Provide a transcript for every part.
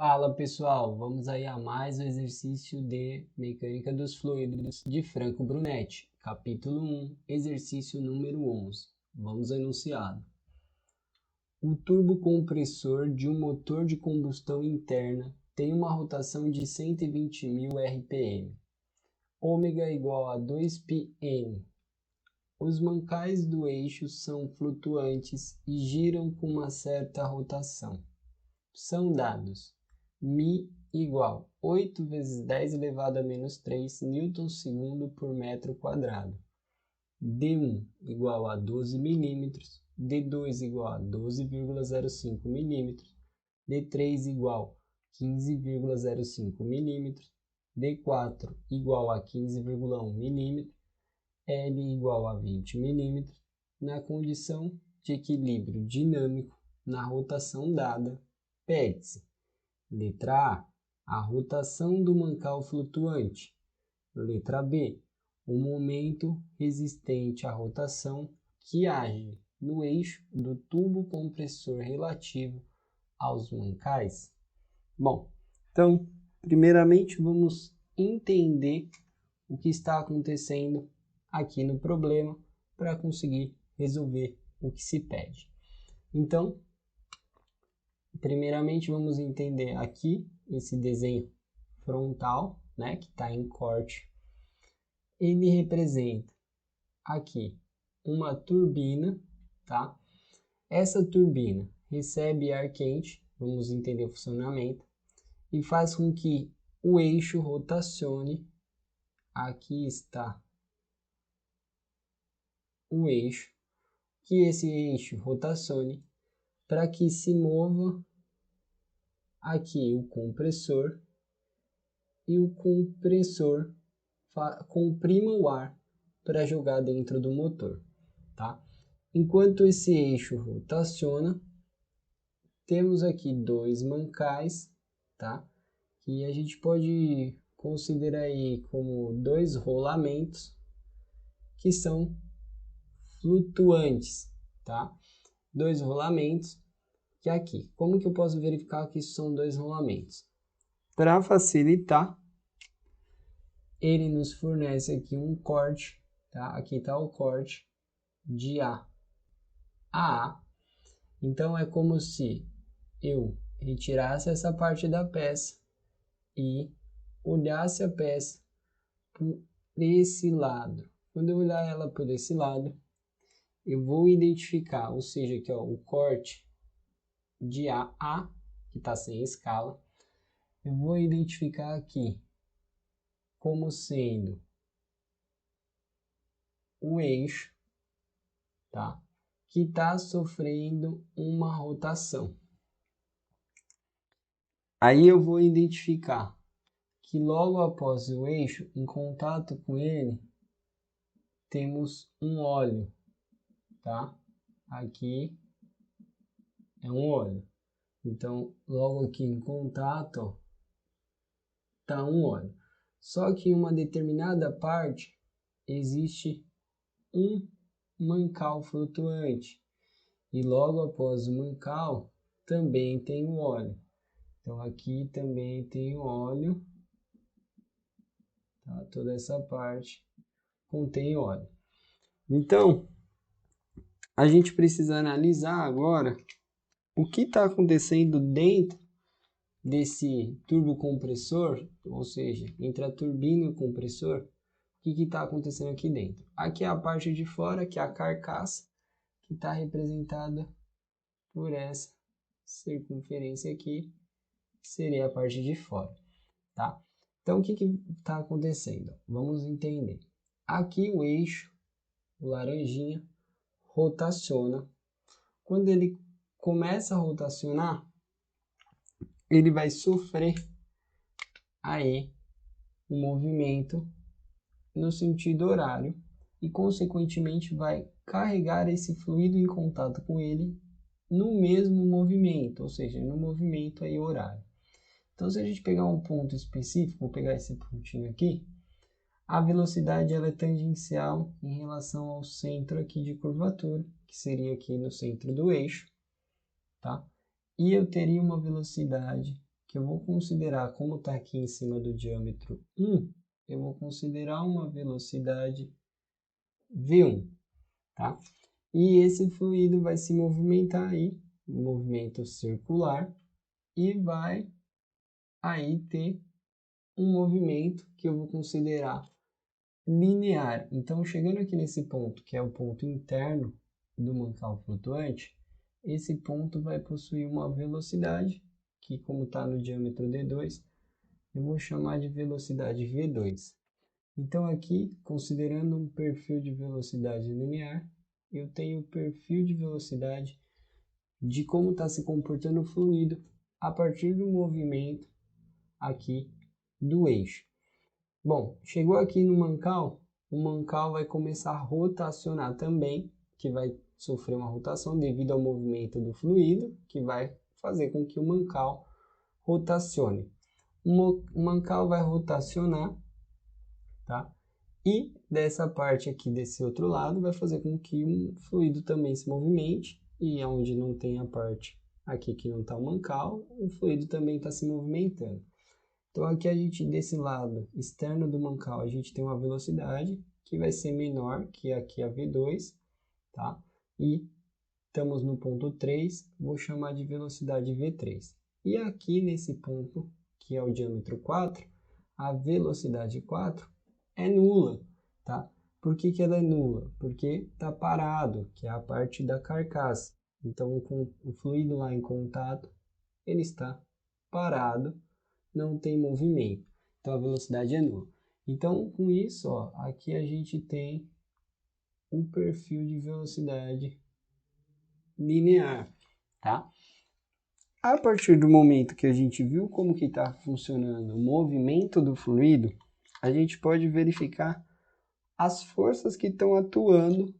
Fala pessoal, vamos aí a mais um exercício de mecânica dos fluidos de Franco Brunetti, capítulo 1, exercício número 11. Vamos ao enunciado. O turbocompressor de um motor de combustão interna tem uma rotação de 120.000 RPM, ômega igual a 2πn. Os mancais do eixo são flutuantes e giram com uma certa rotação. São dados μ igual 8 vezes 10 elevado a menos 3 Newton-segundo por metro quadrado. D1 igual a 12 milímetros, D2 igual a 12,05 milímetros, D3 igual a 15,05 milímetros, D4 igual a 15,1 milímetros, L igual a 20 milímetros, na condição de equilíbrio dinâmico na rotação dada, pede-se. Letra A, a rotação do mancal flutuante. Letra B, o momento resistente à rotação que age no eixo do tubo compressor relativo aos mancais. Bom, então, primeiramente vamos entender o que está acontecendo aqui no problema para conseguir resolver o que se pede. Então, primeiramente, vamos entender aqui esse desenho frontal, né, que está em corte. Ele representa aqui uma turbina, tá? Essa turbina recebe ar quente, vamos entender o funcionamento, e faz com que o eixo rotacione. Aqui está o eixo, que esse eixo rotacione para que se mova aqui o compressor e o compressor comprima o ar para jogar dentro do motor, tá? Enquanto esse eixo rotaciona, temos aqui dois mancais, tá? Que a gente pode considerar aí como dois rolamentos que são flutuantes, tá? Dois rolamentos que aqui, como que eu posso verificar que isso são dois rolamentos? Para facilitar, ele nos fornece aqui um corte, tá? Aqui está o corte de A a A. Então é como se eu retirasse essa parte da peça e olhasse a peça por esse lado. Quando eu olhar ela por esse lado, eu vou identificar, ou seja, aqui ó, o corte de A a, que está sem escala, eu vou identificar aqui como sendo o eixo, tá? Que está sofrendo uma rotação. Aí eu vou identificar que logo após o eixo, em contato com ele, temos um óleo, tá? Aqui é um óleo. Então, logo aqui em contato, tá um óleo. Só que em uma determinada parte existe um mancal flutuante. E logo após o mancal também tem o óleo. Então aqui também tem o óleo. Tá? Toda essa parte contém óleo. Então, a gente precisa analisar agora o que está acontecendo dentro desse turbocompressor, ou seja, entre a turbina e o compressor, o que está acontecendo aqui dentro. Aqui é a parte de fora, que é a carcaça, que está representada por essa circunferência aqui, que seria a parte de fora, tá? Então, o que está acontecendo? Vamos entender. Aqui o eixo, o laranjinha, rotaciona. Quando ele começa a rotacionar, ele vai sofrer aí um movimento no sentido horário e, consequentemente, vai carregar esse fluido em contato com ele no mesmo movimento, ou seja, no movimento aí horário. Então, se a gente pegar um ponto específico, vou pegar esse pontinho aqui, a velocidade ela é tangencial em relação ao centro aqui de curvatura, que seria aqui no centro do eixo, tá? E eu teria uma velocidade que eu vou considerar, como está aqui em cima do diâmetro 1, eu vou considerar uma velocidade V1, tá? E esse fluido vai se movimentar aí, um movimento circular, e vai aí ter um movimento que eu vou considerar linear. Então, chegando aqui nesse ponto, que é o ponto interno do mancal flutuante, esse ponto vai possuir uma velocidade, que como está no diâmetro D2, eu vou chamar de velocidade V2. Então aqui, considerando um perfil de velocidade linear, eu tenho o perfil de velocidade de como está se comportando o fluido a partir do movimento aqui do eixo. Bom, chegou aqui no mancal, o mancal vai começar a rotacionar também, que vai sofrer uma rotação devido ao movimento do fluido, que vai fazer com que o mancal rotacione. O mancal vai rotacionar, tá? E dessa parte aqui, desse outro lado, vai fazer com que o fluido também se movimente, e onde não tem a parte aqui que não está o mancal, o fluido também está se movimentando. Então aqui a gente, desse lado externo do mancal, a gente tem uma velocidade que vai ser menor que aqui a V2, tá? E estamos no ponto 3, vou chamar de velocidade V3. E aqui nesse ponto, que é o diâmetro 4, a velocidade 4 é nula, tá? Por que ela é nula? Porque está parado, que é a parte da carcaça. Então o fluido lá em contato, ele está parado, não tem movimento. Então a velocidade é nula. Então com isso, ó, aqui a gente tem um perfil de velocidade linear, tá? A partir do momento que a gente viu como que está funcionando o movimento do fluido, a gente pode verificar as forças que estão atuando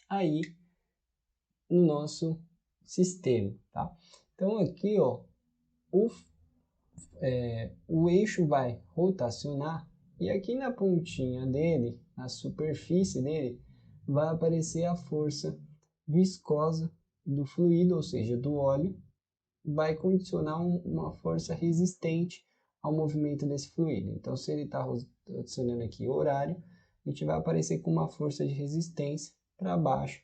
aí no nosso sistema, tá? Então aqui, ó, o eixo vai rotacionar e aqui na pontinha dele, na superfície dele, vai aparecer a força viscosa do fluido, ou seja, do óleo, vai condicionar uma força resistente ao movimento desse fluido. Então, se ele está rotacionando aqui horário, a gente vai aparecer com uma força de resistência para baixo,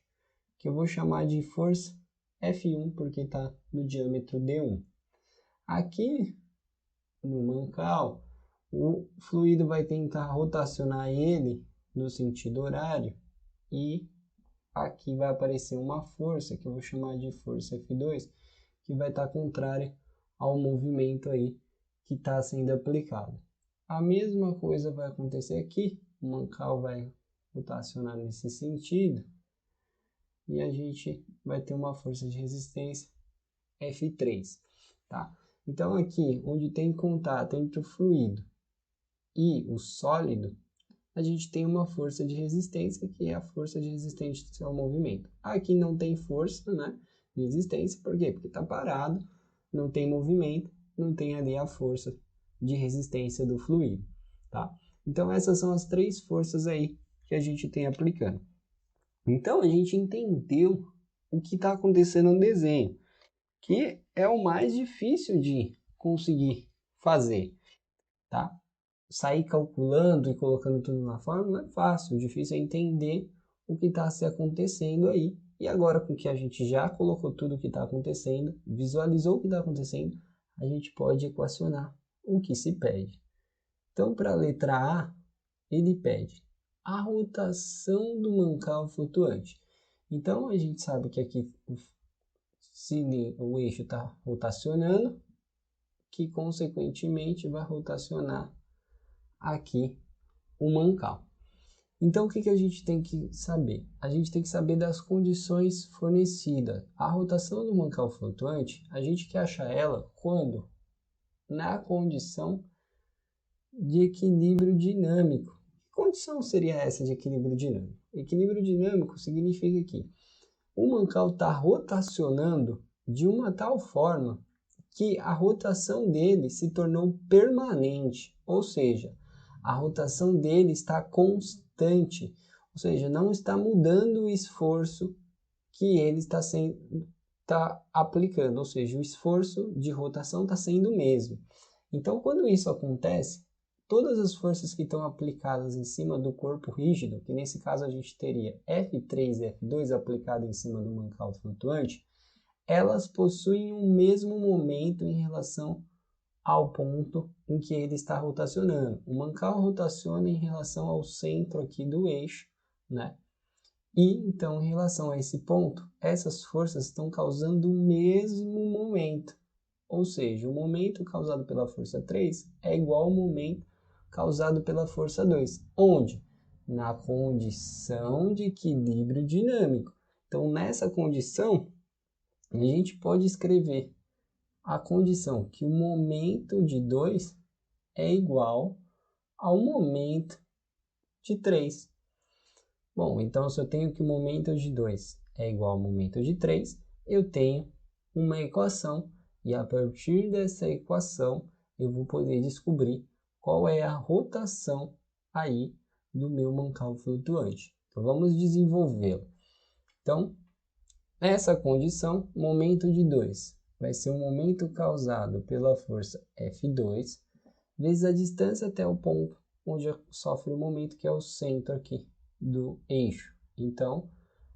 que eu vou chamar de força F1, porque está no diâmetro D1. Aqui no mancal, o fluido vai tentar rotacionar ele no sentido horário e aqui vai aparecer uma força que eu vou chamar de força F2, que vai estar contrária ao movimento aí que está sendo aplicado. A mesma coisa vai acontecer aqui, o mancal vai rotacionar nesse sentido e a gente vai ter uma força de resistência F3, tá? Então aqui, onde tem contato entre o fluido e o sólido, a gente tem uma força de resistência, que é a força de resistência ao movimento. Aqui não tem força, né, de resistência, por quê? Porque está parado, não tem movimento, não tem ali a força de resistência do fluido, tá? Então essas são as três forças aí que a gente tem aplicando. Então a gente entendeu o que está acontecendo no desenho, que é o mais difícil de conseguir fazer, tá? Sair calculando e colocando tudo na fórmula não é fácil, o difícil é entender o que está se acontecendo aí. E agora, com que a gente já colocou tudo o que está acontecendo, visualizou o que está acontecendo, a gente pode equacionar o que se pede. Então, para a letra A, ele pede a rotação do mancal flutuante. Então, a gente sabe que aqui o eixo está rotacionando, que consequentemente vai rotacionar aqui o mancal. Então, o que a gente tem que saber? A gente tem que saber das condições fornecidas. A rotação do mancal flutuante, a gente quer achar ela quando? Na condição de equilíbrio dinâmico. Que condição seria essa de equilíbrio dinâmico? Equilíbrio dinâmico significa que o mancal está rotacionando de uma tal forma que a rotação dele se tornou permanente, ou seja, a rotação dele está constante, ou seja, não está mudando o esforço que ele está sendo está aplicando, ou seja, o esforço de rotação está sendo o mesmo. Então, quando isso acontece, todas as forças que estão aplicadas em cima do corpo rígido, que nesse caso a gente teria F3 e F2 aplicado em cima do mancal flutuante, elas possuem o mesmo momento em relação ao ponto em que ele está rotacionando. O mancal rotaciona em relação ao centro aqui do eixo, né? E então, em relação a esse ponto, essas forças estão causando o mesmo momento. Ou seja, o momento causado pela força 3 é igual ao momento causado pela força 2. Onde? Na condição de equilíbrio dinâmico. Então, nessa condição, a gente pode escrever a condição que o momento de 2 é igual ao momento de 3. Bom, então se eu tenho que o momento de 2 é igual ao momento de 3, eu tenho uma equação e a partir dessa equação eu vou poder descobrir qual é a rotação aí do meu mancal flutuante. Então vamos desenvolvê-lo. Então, nessa condição, momento de 2 vai ser o momento causado pela força F2 vezes a distância até o ponto onde sofre o momento, que é o centro aqui do eixo. Então,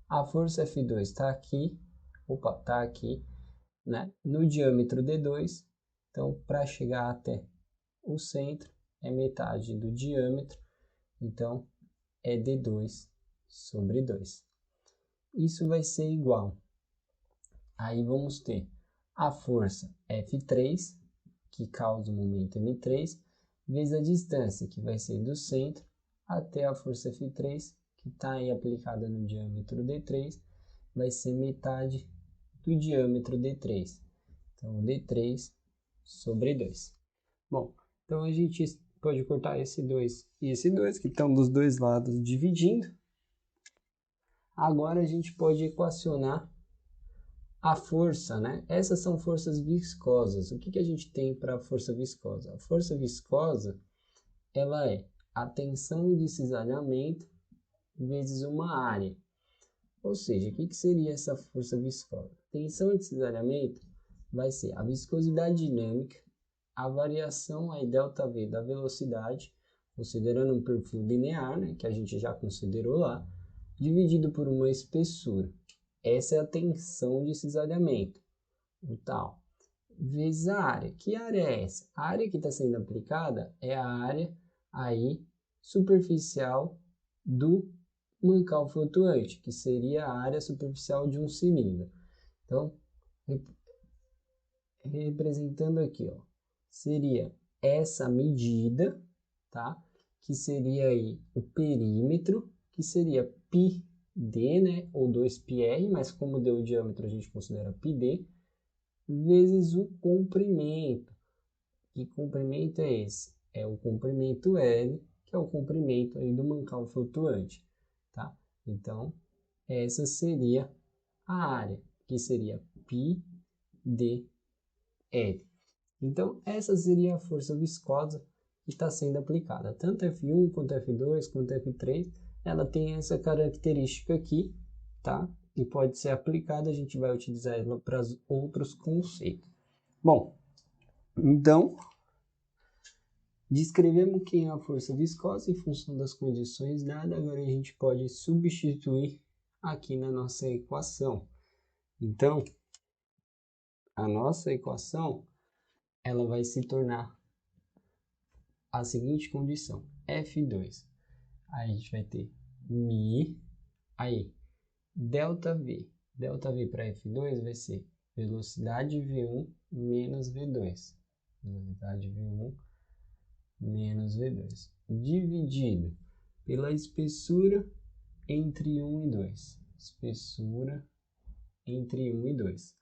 a força F2 está aqui, né, no diâmetro D2. Então, para chegar até o centro, é metade do diâmetro. Então, é D2 sobre 2. Isso vai ser igual. Aí vamos ter a força F3, que causa o momento M3, vezes a distância, que vai ser do centro até a força F3, que está aí aplicada no diâmetro D3, vai ser metade do diâmetro D3. Então, D3 sobre 2. Bom, então a gente pode cortar esse 2 e esse 2, que estão dos dois lados dividindo. Agora a gente pode equacionar a força, né? Essas são forças viscosas. O que a gente tem para a força viscosa? A força viscosa, ela é a tensão de cisalhamento vezes uma área. Ou seja, o que seria essa força viscosa? Tensão de cisalhamento vai ser a viscosidade dinâmica, a variação aí ΔV da velocidade, considerando um perfil linear, né, que a gente já considerou lá, dividido por uma espessura. Essa é a tensão de cisalhamento, o tal, vezes a área. Que área é essa? A área que está sendo aplicada é a área aí superficial do mancal flutuante, que seria a área superficial de um cilindro. Então, representando aqui, ó, seria essa medida, tá? Que seria aí o perímetro, que seria πd, né? Ou 2πr, mas como deu o diâmetro, a gente considera πd, vezes o comprimento. Que comprimento é esse? É o comprimento L, que é o comprimento aí do mancal flutuante, tá? Então, essa seria a área, que seria πdl. Então, essa seria a força viscosa que está sendo aplicada. Tanto F1 quanto F2 quanto F3, ela tem essa característica aqui, tá? E pode ser aplicada, a gente vai utilizar ela para outros conceitos. Bom, então, descrevemos quem é a força viscosa em função das condições dadas. Agora a gente pode substituir aqui na nossa equação. Então, a nossa equação, ela vai se tornar a seguinte condição: F2. Aí a gente vai ter μ, aí ΔV. ΔV para F2 vai ser velocidade V1 menos V2. Velocidade V1 menos V2. Dividido pela espessura entre 1 e 2. Espessura entre 1 e 2.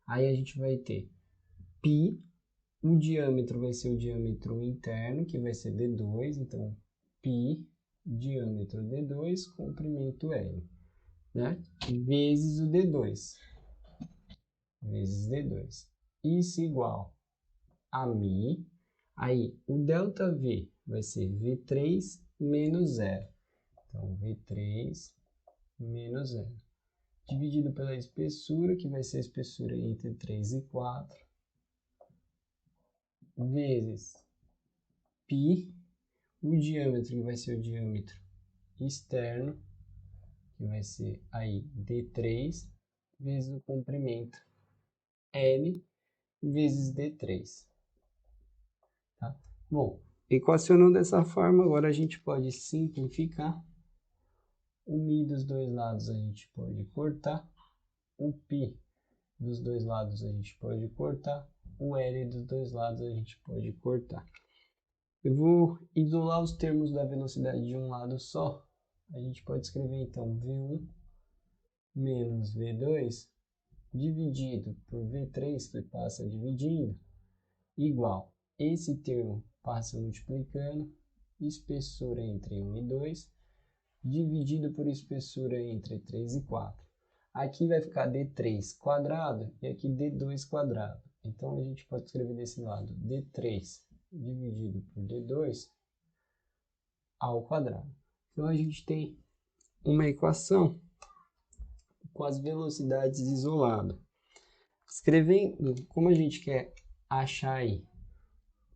Aí a gente vai ter π. O diâmetro vai ser o diâmetro interno, que vai ser D2, então π, diâmetro D2, comprimento L, né? Vezes o D2, vezes D2. Isso igual a μ, aí o ΔV vai ser V3 menos 0. Então, V3 menos 0. dividido pela espessura, que vai ser a espessura entre 3 e 4, vezes π, o diâmetro, que vai ser o diâmetro externo, que vai ser aí D3, vezes o comprimento L, vezes D3. Tá? Bom, equacionando dessa forma, agora a gente pode simplificar. O μ dos dois lados a gente pode cortar, o π dos dois lados a gente pode cortar, o L dos dois lados a gente pode cortar. Eu vou isolar os termos da velocidade de um lado só. A gente pode escrever então V1 menos V2 dividido por V3, que passa dividindo, igual. Esse termo passa multiplicando, espessura entre 1 e 2, dividido por espessura entre 3 e 4. Aqui vai ficar D3 quadrado e aqui D2 quadrado. Então, a gente pode escrever desse lado D3 dividido por D2 ao quadrado. Então, a gente tem uma equação com as velocidades isoladas. Escrevendo, como a gente quer achar aí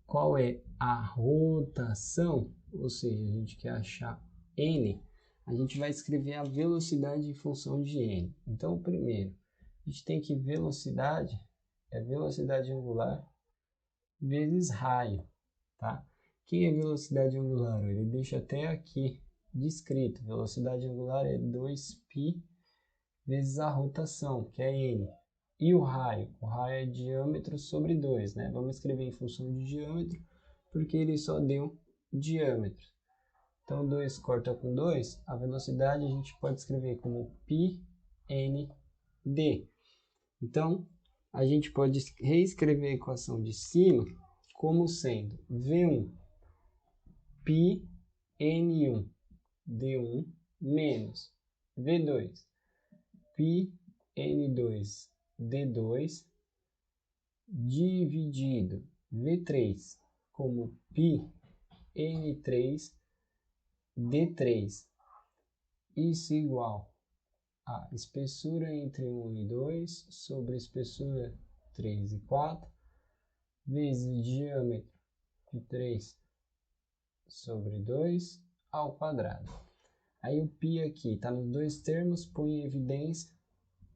qual é a rotação, ou seja, a gente quer achar n, a gente vai escrever a velocidade em função de n. Então, primeiro, a gente tem que velocidade é velocidade angular vezes raio, tá? Que é velocidade angular? Ele deixa até aqui descrito. Velocidade angular é 2π vezes a rotação, que é n. E o raio? O raio é diâmetro sobre 2, né? Vamos escrever em função de diâmetro, porque ele só deu diâmetro. Então, 2 corta com 2, a velocidade a gente pode escrever como πnd. Então, a gente pode reescrever a equação de cima como sendo V1 πn1 d1 menos V2 πn2 d2 dividido V3 como πn3 d3. Isso igual a espessura entre 1 e 2 sobre espessura 3 e 4 vezes diâmetro de 3 sobre 2 ao quadrado. Aí o π aqui está nos dois termos, põe em evidência,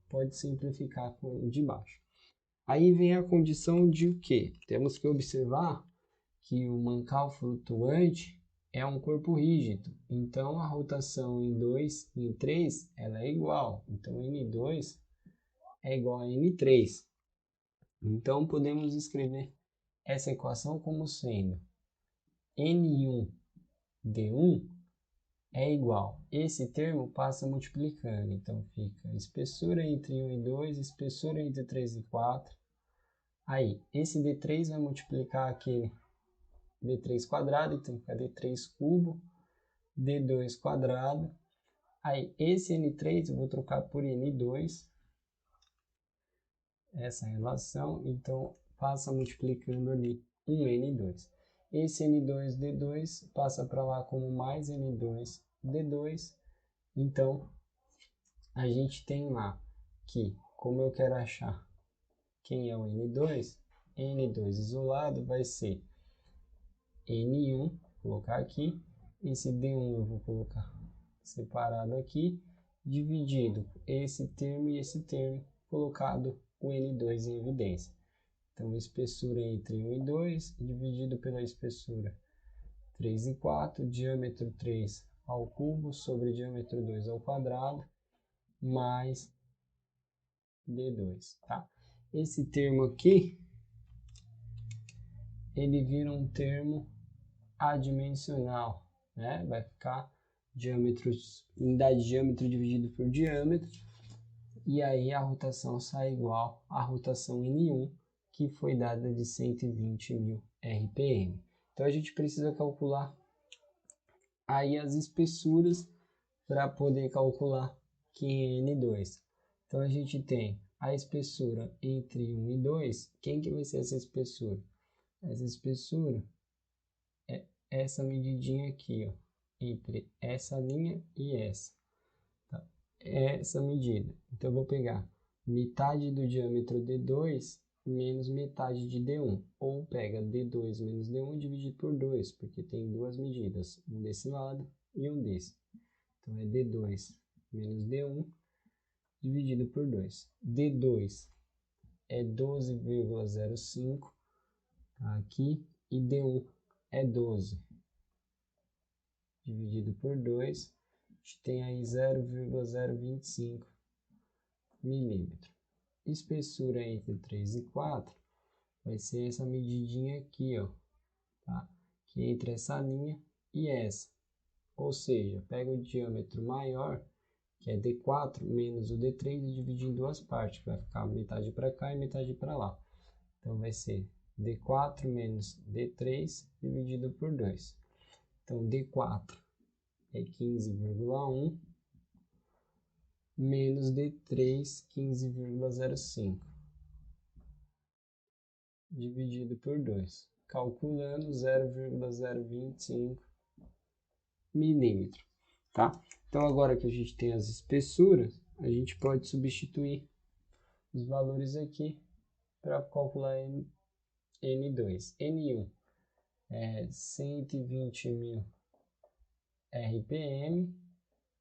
pode simplificar com o de baixo. Aí vem a condição de o quê? Temos que observar que o mancal flutuante é um corpo rígido, então a rotação em 2 e em 3 ela é igual, então N2 é igual a N3. Então podemos escrever essa equação como sendo N1 D1 é igual. Esse termo passa multiplicando, então fica espessura entre 1 e 2, espessura entre 3 e 4. Aí, esse D3 vai multiplicar aquele D3 quadrado, então fica D3 cubo, D2 quadrado. Aí, esse N3 eu vou trocar por N2, essa relação, então passa multiplicando ali um N2. Esse N2, D2 passa para lá como mais N2, D2. Então, a gente tem lá que, como eu quero achar quem é o N2, N2 isolado vai ser N1, vou colocar aqui, esse D1 eu vou colocar separado aqui, dividido esse termo e esse termo, colocado o N2 em evidência. Então, espessura entre 1 e 2, dividido pela espessura 3 e 4, diâmetro 3 ao cubo sobre diâmetro 2 ao quadrado, mais D2, tá? Esse termo aqui, ele vira um termo adimensional, né? Vai ficar unidade de diâmetro dividido por diâmetro, e aí a rotação sai igual à rotação N1, que foi dada de 120.000 RPM. Então a gente precisa calcular aí as espessuras para poder calcular N2. Então a gente tem a espessura entre 1 e 2. Quem que vai ser essa espessura? Essa espessura é essa medidinha aqui, ó, entre essa linha e essa. Tá? é essa medida. Então, eu vou pegar metade do diâmetro D2 menos metade de D1. Ou pega D2 menos D1 dividido por 2, porque tem duas medidas, um desse lado e um desse. Então, é D2 menos D1 dividido por 2. D2 é 12,05, tá aqui, e D1 é 12. Dividido por 2, a gente tem aí 0,025 milímetros. Espessura entre 3 e 4 vai ser essa medidinha aqui, ó, tá? Que é entre essa linha e essa. Ou seja, pega o diâmetro maior, que é D4, menos o D3 e dividir em duas partes, vai ficar metade para cá e metade para lá. Então, vai ser D4 menos D3 dividido por 2. Então, D4 é 15,1 menos D3, 15,05 dividido por 2. Calculando 0,025 milímetros, tá? Então, agora que a gente tem as espessuras, a gente pode substituir os valores aqui para calcular N2. N1 é 120.000 RPM,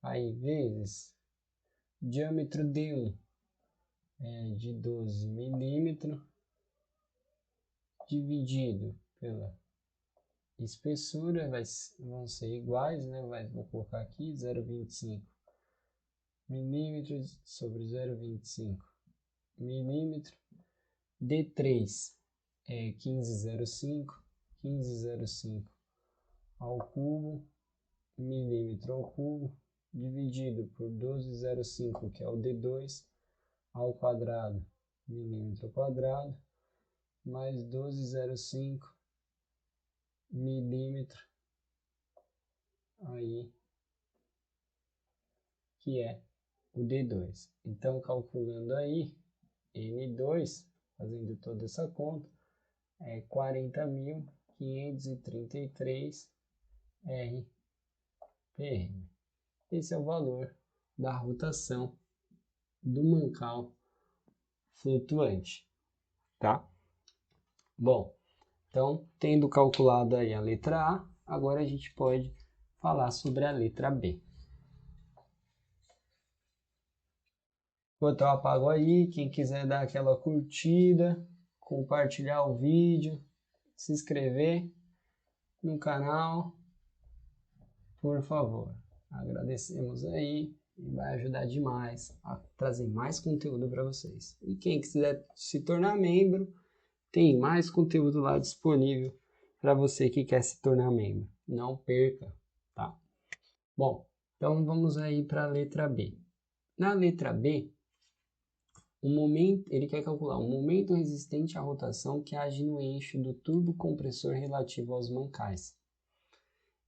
aí vezes diâmetro D1 é de 12 milímetros, dividido pela espessura, vão ser iguais, né? Vou colocar aqui 0,25 milímetros sobre 0,25 milímetros. D3 é 15,05 ao cubo, milímetro ao cubo, dividido por 12,05, que é o D2, ao quadrado, milímetro ao quadrado, mais 12,05 milímetro, aí, que é o D2. Então, calculando aí, N2, fazendo toda essa conta, é 40.533 RPM. Esse é o valor da rotação do mancal flutuante, tá? Bom, então, tendo calculado aí a letra A, agora a gente pode falar sobre a letra B. Enquanto eu apago aí, quem quiser dar aquela curtida, compartilhar o vídeo, se inscrever no canal, por favor. Agradecemos aí e vai ajudar demais a trazer mais conteúdo para vocês. E quem quiser se tornar membro, tem mais conteúdo lá disponível para você que quer se tornar membro. Não perca, tá? Bom, então vamos aí para a letra B. Na letra B, ele quer calcular o momento resistente à rotação que age no eixo do turbocompressor relativo aos mancais.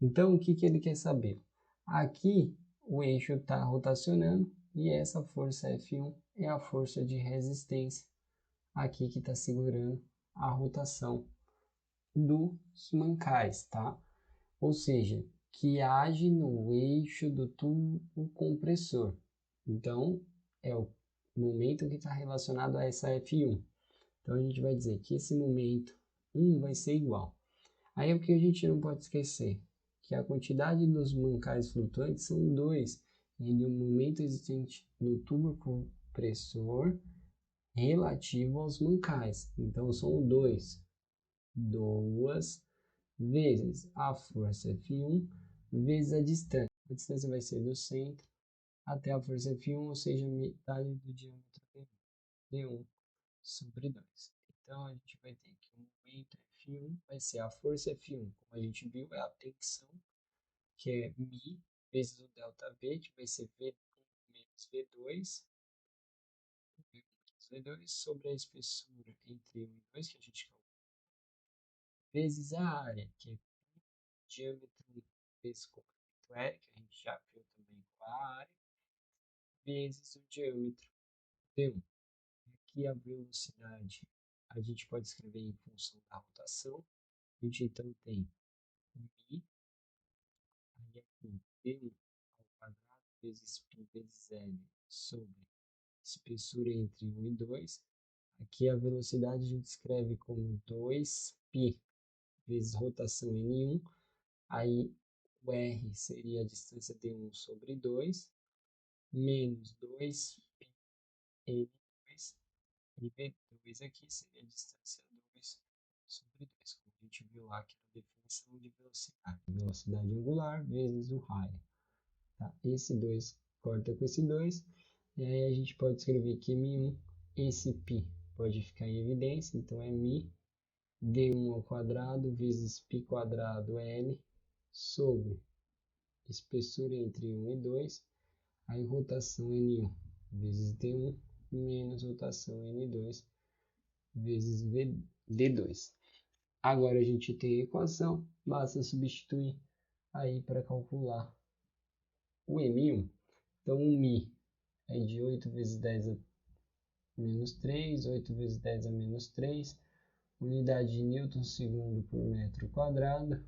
Então, o que ele quer saber? Aqui, o eixo está rotacionando e essa força F1 é a força de resistência aqui que está segurando a rotação dos mancais, tá? Ou seja, que age no eixo do tubo compressor. Então, é o momento que está relacionado a essa F1. Então, a gente vai dizer que esse momento 1 vai ser igual. Aí, o que a gente não pode esquecer? Que a quantidade dos mancais flutuantes são 2, e o momento existente no tubo compressor relativo aos mancais. Então, são 2 vezes a força F1 vezes a distância. A distância vai ser do centro até a força F1, ou seja, metade do diâmetro D1 sobre 2. Então, a gente vai ter que o momento F1 vai ser a força F1, como a gente viu, é a tensão, que é μ vezes o ΔV, que vai ser V1 menos V2 sobre a espessura entre 1 e 2, que a gente calcula, vezes a área, que é diâmetro vezes comprimento R, que a gente já viu também com a área, vezes o diâmetro D1. Aqui a velocidade a gente pode escrever em função da rotação. A gente então tem μ, aí aqui D1 ao quadrado vezes π vezes L sobre espessura entre 1 e 2. Aqui a velocidade a gente escreve como 2π vezes rotação N1. Aí o R seria a distância D1 sobre 2, menos 2π N2, e V2 aqui seria a distância 2 sobre 2, como a gente viu lá que era a definição de velocidade. Velocidade angular vezes o raio. Tá? Esse 2 corta com esse 2, e aí a gente pode escrever que μ1, esse π pode ficar em evidência, então é μ d1 ao quadrado vezes π quadrado L sobre espessura entre 1 e 2, aí rotação N1 vezes D1 menos rotação N2 vezes D2. Agora a gente tem a equação, basta substituir aí para calcular o M1. Então o μ é de 8 vezes 10 a menos 3, 8 vezes 10 a menos 3, unidade de Newton segundo por metro quadrado.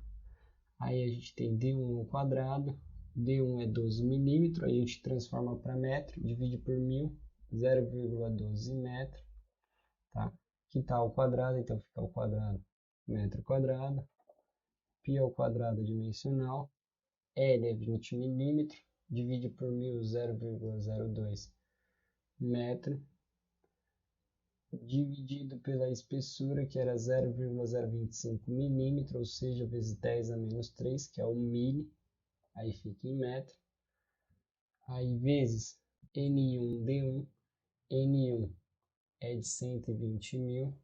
Aí a gente tem D1 ao quadrado, D1 é 12 milímetros, a gente transforma para metro, divide por 1000, 0,12 metro, tá? Que está ao quadrado, então fica ao quadrado, metro quadrado, π ao quadrado dimensional, L é 20 milímetros, divide por 1000, 0,02 metro, dividido pela espessura, que era 0,025 milímetros, ou seja, vezes 10 a menos 3, que é o mili, aí fica em metro. Aí vezes N1D1, N1 é de 120 mil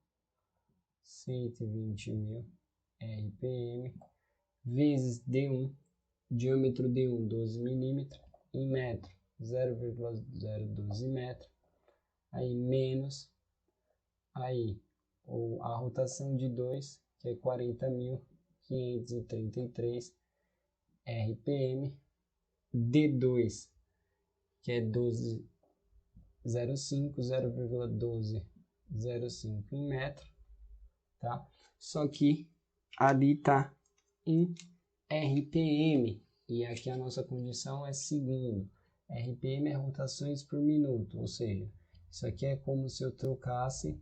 RPM, vezes D1, diâmetro D1 12 milímetros, em metro 0,012 metro, aí menos, aí a rotação de 2, que é 40.533 RPM, D2, que é 0,1205 em metro, tá? Só que ali tá em RPM, e aqui a nossa condição é segundo. RPM é rotações por minuto, ou seja, isso aqui é como se eu trocasse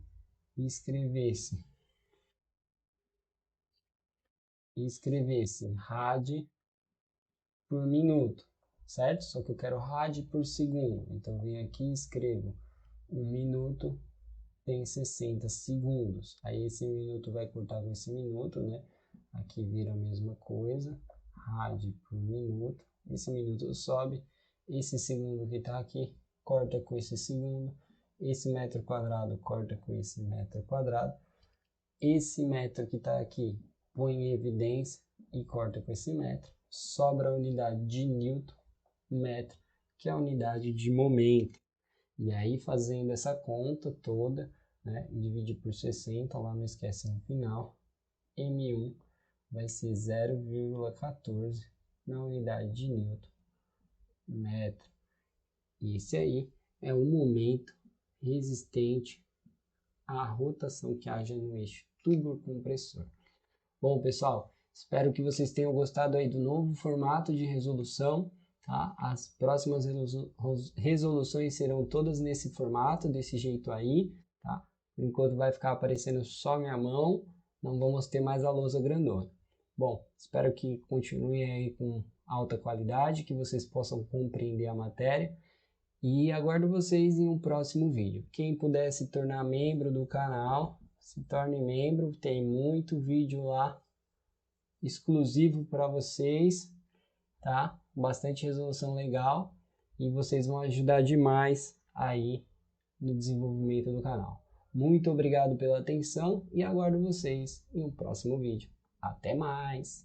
e escrevesse rad por minuto, certo? Só que eu quero rad por segundo, então eu venho aqui e escrevo 1 minuto tem 60 segundos, aí esse minuto vai cortar com esse minuto, né? Aqui vira a mesma coisa, rad por minuto, esse minuto sobe, esse segundo que está aqui corta com esse segundo, esse metro quadrado corta com esse metro quadrado, esse metro que está aqui põe em evidência e corta com esse metro, sobra a unidade de Newton, metro, que é a unidade de momento. E aí fazendo essa conta toda, né, dividir por 60, lá não esquece no final, M1 vai ser 0,14 na unidade de Newton, metro. E esse aí é o momento resistente à rotação que haja no eixo turbocompressor. Bom, pessoal, espero que vocês tenham gostado aí do novo formato de resolução, tá? As próximas resoluções serão todas nesse formato, desse jeito aí, tá? Por enquanto vai ficar aparecendo só minha mão, não vamos ter mais a lousa grandona. Bom, espero que continue aí com alta qualidade, que vocês possam compreender a matéria, e aguardo vocês em um próximo vídeo. Quem puder se tornar membro do canal, se torne membro, tem muito vídeo lá exclusivo para vocês, tá? Bastante resolução legal e vocês vão ajudar demais aí no desenvolvimento do canal. Muito obrigado pela atenção e aguardo vocês em um próximo vídeo. Até mais!